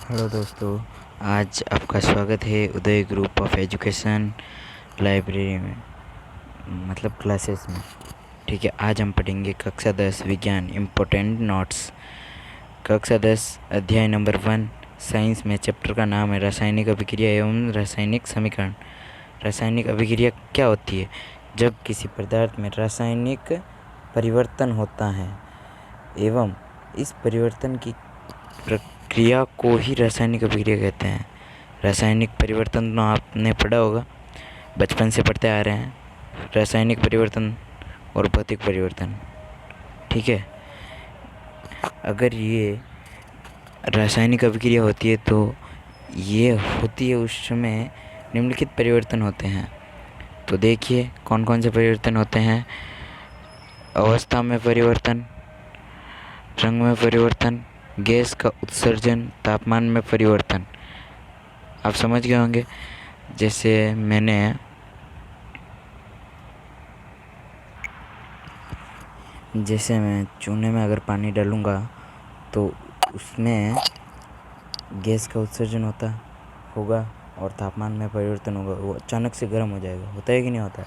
Hello दोस्तों, आज आपका स्वागत है उदय ग्रुप ऑफ एजुकेशन लाइब्रेरी में, मतलब क्लासेस में। ठीक है, आज हम पढ़ेंगे कक्षा 10 विज्ञान इम्पोर्टेंट नोट्स। कक्षा 10 अध्याय नंबर 1 साइंस में चैप्टर का नाम है रासायनिक अभिक्रिया एवं रासायनिक समीकरण। रासायनिक अभिक्रिया क्या होती है? जब किसी पदार्थ में रासायनिक परिवर्तन होता है एवं इस परिवर्तन की प्रक्रिया को ही रासायनिक अभिक्रिया कहते हैं। रासायनिक परिवर्तन तो आपने पढ़ा होगा, बचपन से पढ़ते आ रहे हैं, रासायनिक परिवर्तन और भौतिक परिवर्तन। ठीक है, अगर ये रासायनिक अभिक्रिया होती है तो ये होती है उस समय निम्नलिखित परिवर्तन होते हैं। तो देखिए कौन कौन से परिवर्तन होते हैं। अवस्था में परिवर्तन, रंग में परिवर्तन, गैस का उत्सर्जन, तापमान में परिवर्तन। आप समझ गए होंगे। जैसे मैं चूने में अगर पानी डालूँगा तो उसमें गैस का उत्सर्जन होगा और तापमान में परिवर्तन होगा, वो अचानक से गर्म हो जाएगा। होता है कि नहीं होता?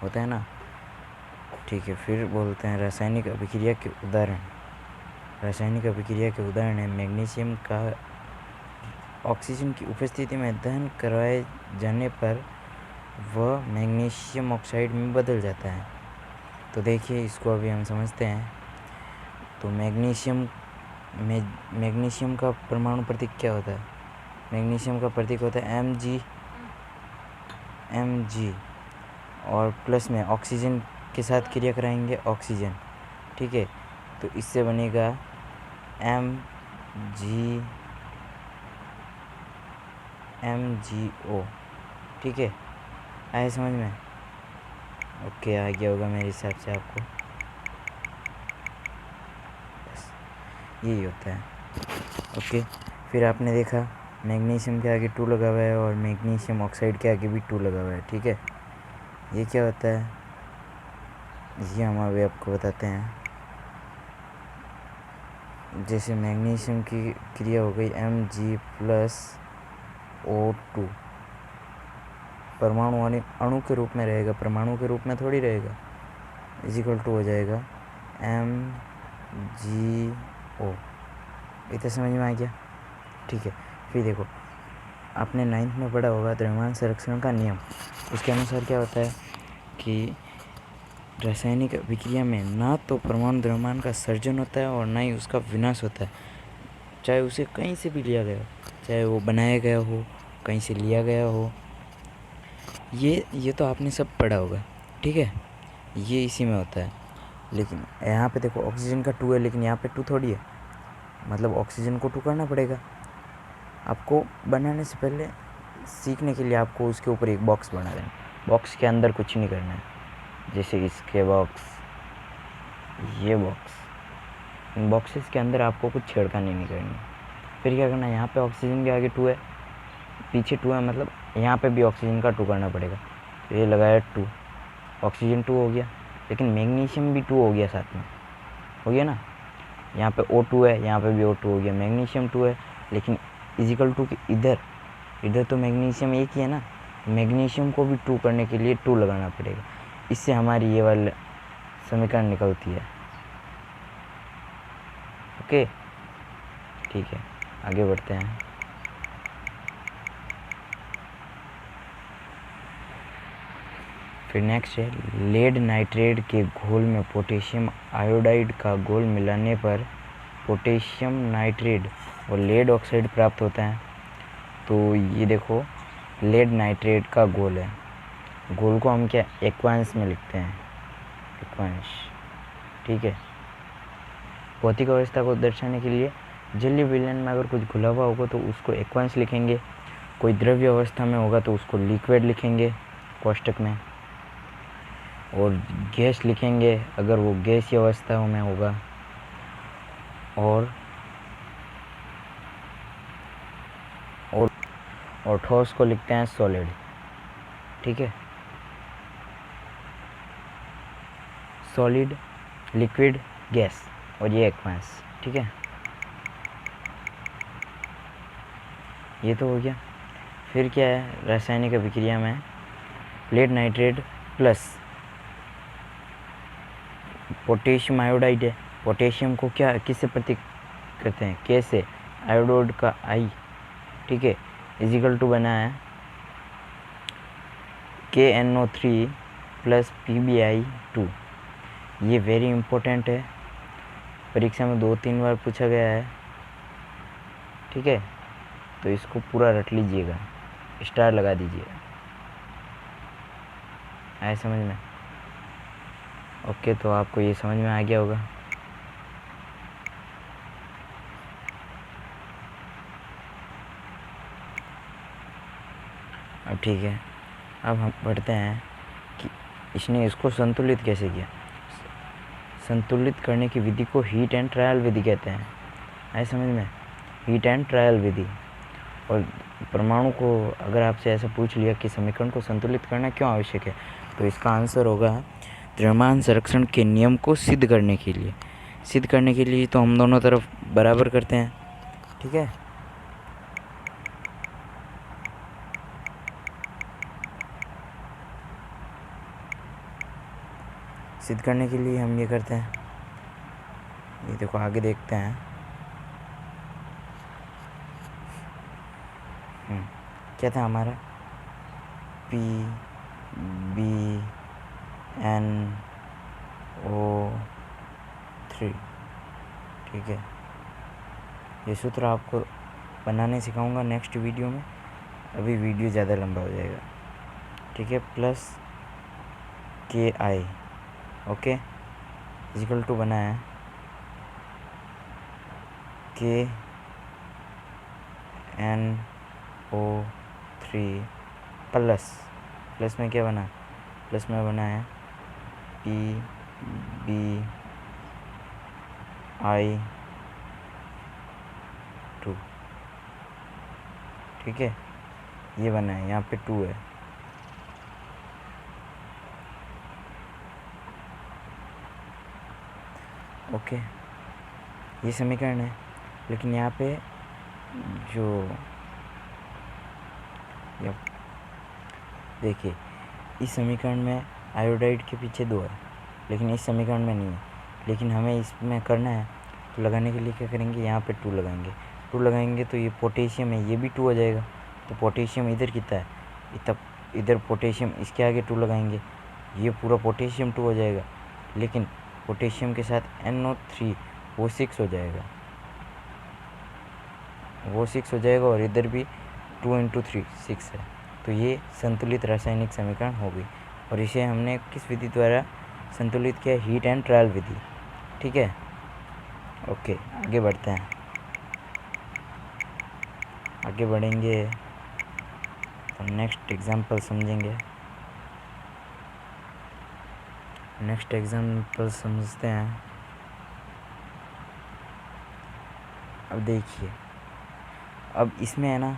होता है ना। ठीक है, फिर बोलते हैं रासायनिक अभिक्रिया के उदाहरण। रासायनिक अभिक्रिया के उदाहरण है मैग्नीशियम का ऑक्सीजन की उपस्थिति में दहन करवाए जाने पर वह मैग्नीशियम ऑक्साइड में बदल जाता है। तो देखिए इसको अभी हम समझते हैं। तो मैग्नीशियम का परमाणु प्रतीक क्या होता है? मैग्नीशियम का प्रतीक होता है Mg और प्लस में ऑक्सीजन के साथ क्रिया कराएंगे ऑक्सीजन। ठीक है, तो इससे बनेगा MgO। ठीक है, आए समझ में? ओके, आ गया होगा मेरे हिसाब से आपको। बस यही होता है। ओके, फिर आपने देखा मैग्नीशियम के आगे 2 लगा हुआ है और मैग्नीशियम ऑक्साइड के आगे भी 2 लगा हुआ है। ठीक है, ये क्या होता है ये हम अभी आपको बताते हैं। जैसे मैग्नीशियम की क्रिया हो गई Mg+O2, परमाणु अणु के रूप में रहेगा, परमाणु के रूप में थोड़ी रहेगा, इजिकल टू हो जाएगा MgO। इतना समझ में आ गया? ठीक है, फिर देखो आपने 9th में पढ़ा होगा द्रव्यमान संरक्षण का नियम। उसके अनुसार क्या होता है कि रासायनिक अभिक्रिया में ना तो परमाणु द्रव्यमान का सर्जन होता है और ना ही उसका विनाश होता है, चाहे उसे कहीं से भी लिया गया हो, चाहे वो बनाया गया हो, कहीं से लिया गया हो। ये तो आपने सब पढ़ा होगा। ठीक है, ये इसी में होता है। लेकिन यहाँ पे देखो ऑक्सीजन का 2 है, लेकिन यहाँ पे 2 थोड़ी है, मतलब ऑक्सीजन को 2 करना पड़ेगा। आपको बनाने से पहले सीखने के लिए आपको उसके ऊपर एक बॉक्स बना देना। बॉक्स के अंदर कुछ नहीं करना है, जैसे इसके बॉक्स, ये बॉक्स, इन बॉक्सेस के अंदर आपको कुछ छेड़खानी नहीं करनी। फिर क्या करना है, यहाँ पे ऑक्सीजन के आगे 2 है, पीछे 2 है, मतलब यहाँ पे भी ऑक्सीजन का 2 करना पड़ेगा। तो ये लगाया 2, ऑक्सीजन 2 हो गया, लेकिन मैग्नीशियम भी 2 हो गया, साथ में हो गया ना। यहाँ पे O2 है, यहाँ पे भी O2 हो गया, मैग्नीशियम 2 है, लेकिन इजिकल टू इधर तो मैग्नीशियम एक ही है ना, मैग्नीशियम को भी 2 करने के लिए 2 लगाना पड़ेगा। इससे हमारी ये वाली समीकरण निकलती है। ओके, ठीक है, आगे बढ़ते हैं। फिर नेक्स्ट है लेड नाइट्रेट के घोल में पोटेशियम आयोडाइड का घोल मिलाने पर पोटेशियम नाइट्रेट और लेड ऑक्साइड प्राप्त होता है। तो ये देखो लेड नाइट्रेट का घोल है, घोल को हम क्या एक्वांश में लिखते हैं, एक्वांश। ठीक है, भौतिक अवस्था को दर्शाने के लिए जलीय विलयन में अगर कुछ घुला हुआ होगा तो उसको एक्वांश लिखेंगे, कोई द्रव्य अवस्था में होगा तो उसको लिक्विड लिखेंगे कोष्टक में, और गैस लिखेंगे अगर वो गैसीय अवस्था में होगा, और ठोस को लिखते हैं सॉलिड। ठीक है, सॉलिड, लिक्विड, गैस और ये एक्वांश। ठीक है, ये तो हो गया। फिर क्या है, रासायनिक अभिक्रिया में lead nitrate plus potassium iodide है। पोटेशियम को क्या किससे प्रतीक करते हैं, के से, आयोडोड का आई, ठीक है, इजिकल टू बना है KNO3 प्लस PbI2। ये वेरी इम्पोर्टेंट है, परीक्षा में 2-3 बार पूछा गया है, ठीक है, तो इसको पूरा रट लीजिएगा, स्टार लगा दीजिएगा। आए समझ में? ओके, तो आपको ये समझ में आ गया होगा। अब ठीक है, अब हम पढ़ते हैं कि इसने इसको संतुलित कैसे किया। संतुलित करने की विधि को हीट एंड ट्रायल विधि कहते हैं। आए समझ में? हीट एंड ट्रायल विधि। और परमाणु को अगर आपसे ऐसा पूछ लिया कि समीकरण को संतुलित करना क्यों आवश्यक है, तो इसका आंसर होगा द्रव्यमान संरक्षण के नियम को सिद्ध करने के लिए। सिद्ध करने के लिए तो हम दोनों तरफ बराबर करते हैं, ठीक है। सिद्ध करने के लिए हम ये करते हैं, ये देखो आगे देखते हैं। क्या था हमारा, PbNO3, ठीक है। ये सूत्र आपको बनाने सिखाऊंगा नेक्स्ट वीडियो में, अभी वीडियो ज़्यादा लंबा हो जाएगा, ठीक है। Plus KI, okay, equal to बना है KNO3 प्लस में क्या बना, प्लस में बना है PbI2, ठीक है, ये बना है, यहाँ पे 2 है। ओके, ये समीकरण है, लेकिन यहाँ पे जो देखिए, इस समीकरण में आयोडाइड के पीछे 2 है, लेकिन इस समीकरण में नहीं है। लेकिन हमें इसमें करना है, तो लगाने के लिए क्या करेंगे, यहाँ पे 2 लगाएंगे। 2 लगाएंगे तो ये पोटेशियम है, ये भी 2 हो जाएगा। तो पोटेशियम इधर कितना है, इधर पोटेशियम, इसके आगे 2 लगाएंगे, ये पूरा पोटेशियम 2 हो जाएगा। लेकिन पोटेशियम के साथ NO3 वो 6 हो जाएगा, वो 6 हो जाएगा, और इधर भी 2 × 3 6 है। तो ये संतुलित रासायनिक समीकरण होगी, और इसे हमने किस विधि द्वारा संतुलित किया, हीट एंड ट्रायल विधि, ठीक है। ओके, आगे बढ़ते हैं। आगे बढ़ेंगे तो नेक्स्ट एग्जाम्पल समझेंगे। नेक्स्ट एग्जाम्पल समझते हैं। अब देखिए, अब इसमें है ना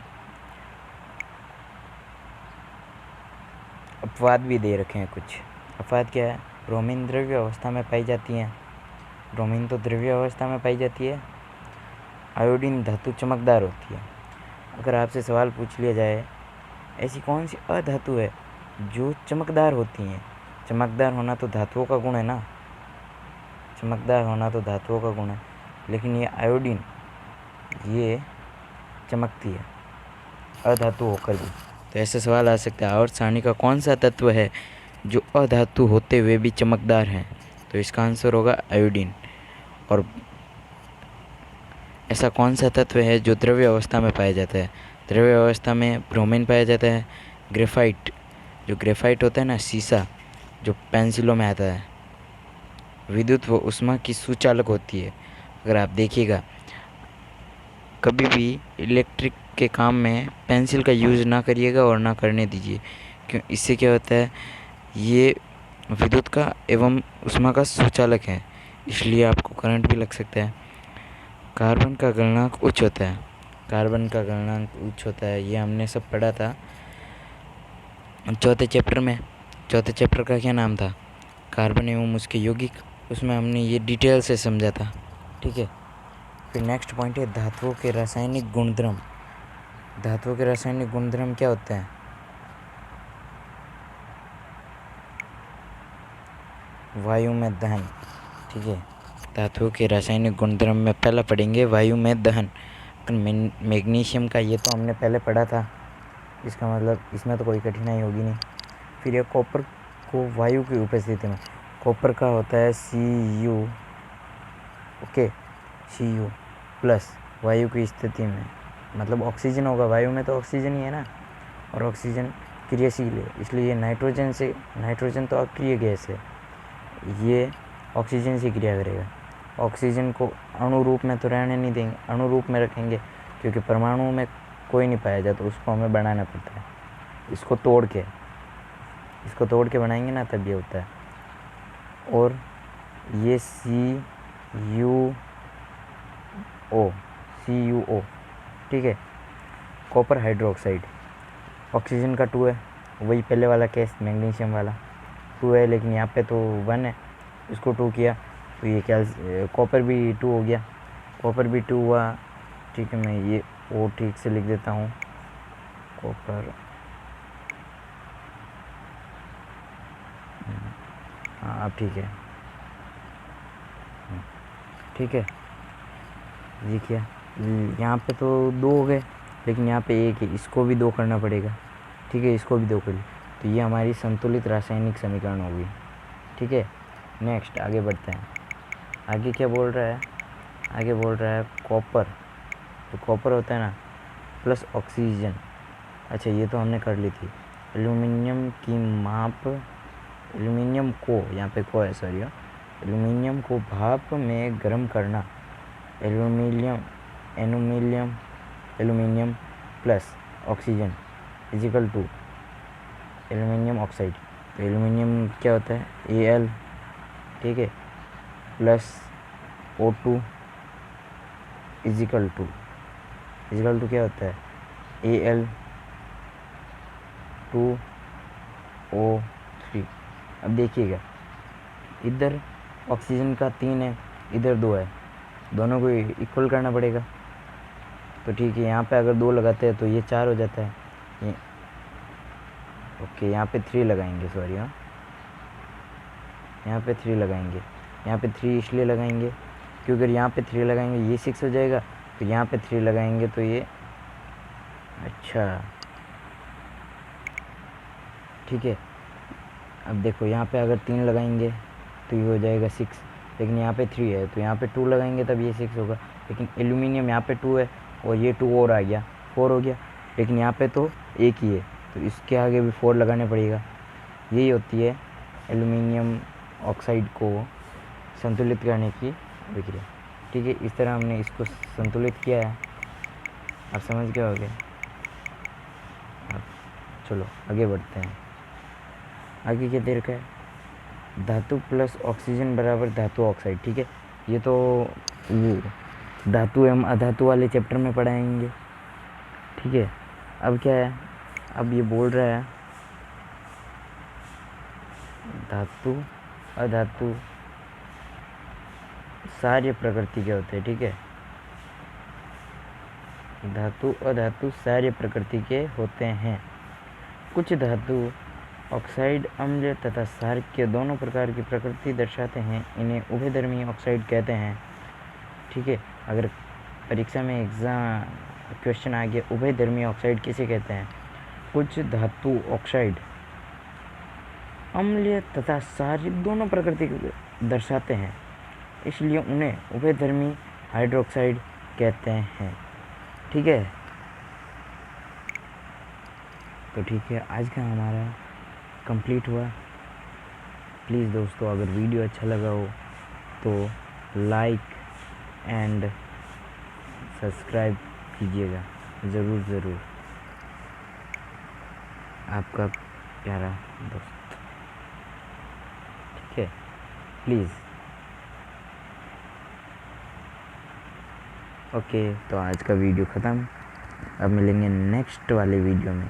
अपवाद भी दे रखे हैं कुछ। अपवाद क्या है, ब्रोमीन द्रव्य अवस्था में पाई जाती है, ब्रोमीन तो द्रव्य अवस्था में पाई जाती है। आयोडीन धातु चमकदार होती है। अगर आपसे सवाल पूछ लिया जाए ऐसी कौन सी अधातु है जो चमकदार होती हैं, चमकदार होना तो धातुओं का गुण है ना, चमकदार होना तो धातुओं का गुण है, लेकिन ये आयोडीन ये चमकती है अधातु होकर भी। तो ऐसे सवाल आ सकता है, आवर्त सारणी का कौन सा तत्व है जो अधातु होते हुए भी चमकदार है, तो इसका आंसर होगा आयोडीन। और ऐसा कौन सा तत्व है जो द्रव्य अवस्था में पाया जाता है, द्रव्य अवस्था में ब्रोमीन पाया जाता है, ग्रेफाइट, जो ग्रेफाइट होता है ना, शीशा जो पेंसिलों में आता है, विद्युत व ऊष्मा की सुचालक होती है। अगर आप देखिएगा कभी भी इलेक्ट्रिक के काम में पेंसिल का यूज़ ना करिएगा और ना करने दीजिए, क्यों, इससे क्या होता है, ये विद्युत का एवं ऊष्मा का सुचालक है, इसलिए आपको करंट भी लग सकता है। कार्बन का गलनांक उच्च होता है, कार्बन का गलनांक उच्च होता है, ये हमने सब पढ़ा था चौथे चैप्टर में। चौथे चैप्टर का क्या नाम था, कार्बन एवं उसके यौगिक, उसमें हमने ये डिटेल से समझा था, ठीक है। फिर नेक्स्ट पॉइंट है धातुओं के रासायनिक गुणधर्म। धातुओं के रासायनिक गुणधर्म क्या होते हैं? वायु में दहन। ठीक है, धातुओं के रासायनिक गुणधर्म में पहला पढ़ेंगे वायु में दहन। मैग्नीशियम का ये तो हमने पहले पढ़ा था, इसका मतलब इसमें तो कोई कठिनाई होगी नहीं। फिर ये कॉपर को वायु की उपस्थिति में, कॉपर का होता है Cu, ओके, Cu प्लस वायु की स्थिति में, मतलब ऑक्सीजन होगा, वायु में तो ऑक्सीजन ही है ना, और ऑक्सीजन क्रियाशील है, इसलिए ये नाइट्रोजन तो अक्रिय गैस है, ये ऑक्सीजन से क्रिया करेगा। ऑक्सीजन को अणु रूप में तो रहने नहीं देंगे, अणु रूप में रखेंगे, क्योंकि परमाणु में कोई नहीं पाया जाता, तो उसको हमें बनाना पड़ता है। इसको तोड़ के बनाएंगे ना, तब ये होता है। और ये CuO, ठीक है, कॉपर हाइड्रोक्साइड। ऑक्सीजन का 2 है, वही पहले वाला केस मैग्नीशियम वाला 2 है, लेकिन यहाँ पे तो 1 है, इसको 2 किया तो ये कॉपर भी 2 हो गया, कॉपर भी 2 हुआ। ठीक है, मैं ये O ठीक से लिख देता हूँ, कॉपर, हाँ अब ठीक है, ठीक है। ये क्या, यहाँ पे तो 2 हो गए, लेकिन यहाँ पे 1 है, इसको भी 2 करना पड़ेगा। ठीक है, इसको भी 2 कर ली, तो ये हमारी संतुलित रासायनिक समीकरण होगी। ठीक है, नेक्स्ट आगे बढ़ते हैं। आगे क्या बोल रहा है? आगे बोल रहा है कॉपर, तो कॉपर होता है ना प्लस ऑक्सीजन। अच्छा, ये तो हमने कर ली थी। एल्यूमिनियम की माप, एल्यूमिनियम को, यहाँ पे को है, सॉरी, एल्यूमिनियम को भाप में गर्म करना, aluminium plus oxygen is equal to aluminium oxide. तो एल्यूमिनियम क्या होता है? Al, ठीक है, प्लस O2 इजिकल टू क्या होता है? Al2O3। अब देखिएगा, इधर ऑक्सीजन का 3 है, इधर 2 है, दोनों को इक्वल करना पड़ेगा। तो ठीक है, यहाँ पे अगर 2 लगाते हैं तो ये 4 हो जाता है, ये ओके। यहाँ पे 3 लगाएंगे, सॉरी, हाँ, यहाँ पे 3 लगाएंगे। यहाँ पे 3 इसलिए लगाएंगे क्योंकि अगर यहाँ पे 3 लगाएंगे ये 6 हो जाएगा, फिर यहाँ पे 3 लगाएंगे तो ये, अच्छा ठीक है। अब देखो, यहाँ पे अगर 3 लगाएंगे तो ये हो जाएगा 6, लेकिन यहाँ पे 3 है, तो यहाँ पे 2 लगाएंगे तब ये 6 होगा। लेकिन एल्यूमिनियम यहाँ पे 2 है और ये 2 और आ गया, 4 हो गया, लेकिन यहाँ पे तो 1 ही है, तो इसके आगे भी 4 लगाने पड़ेगा। यही होती है एल्यूमिनियम ऑक्साइड को संतुलित करने की प्रक्रिया। ठीक है, इस तरह हमने इसको संतुलित किया है, आप समझ गए होंगे। अब चलो आगे बढ़ते हैं। आगे क्या दे रखा है? धातु प्लस ऑक्सीजन बराबर धातु ऑक्साइड। ठीक है, ये तो वो धातु एवं अधातु वाले चैप्टर में पढ़ाएंगे। ठीक है, अब क्या है? अब ये बोल रहा है धातु अधातु सार्य प्रकृति के होते हैं। ठीक है, धातु अधातु सार्य प्रकृति के होते हैं। कुछ धातु ऑक्साइड अम्ल तथा क्षार के दोनों प्रकार की प्रकृति दर्शाते हैं, इन्हें उभयधर्मी ऑक्साइड कहते हैं। ठीक है, अगर परीक्षा में एग्जाम क्वेश्चन आ गया उभयधर्मी ऑक्साइड किसे कहते हैं? कुछ धातु ऑक्साइड अम्लीय तथा क्षार दोनों प्रकृति दर्शाते हैं, इसलिए उन्हें उभयधर्मी हाइड्रोक्साइड कहते हैं। ठीक है, तो ठीक है, आज का हमारा कंप्लीट हुआ। प्लीज़ दोस्तों, अगर वीडियो अच्छा लगा हो तो लाइक एंड सब्सक्राइब कीजिएगा, ज़रूर। आपका प्यारा दोस्त। ठीक है, प्लीज़। ओके, तो आज का वीडियो ख़त्म। अब मिलेंगे नेक्स्ट वाले वीडियो में।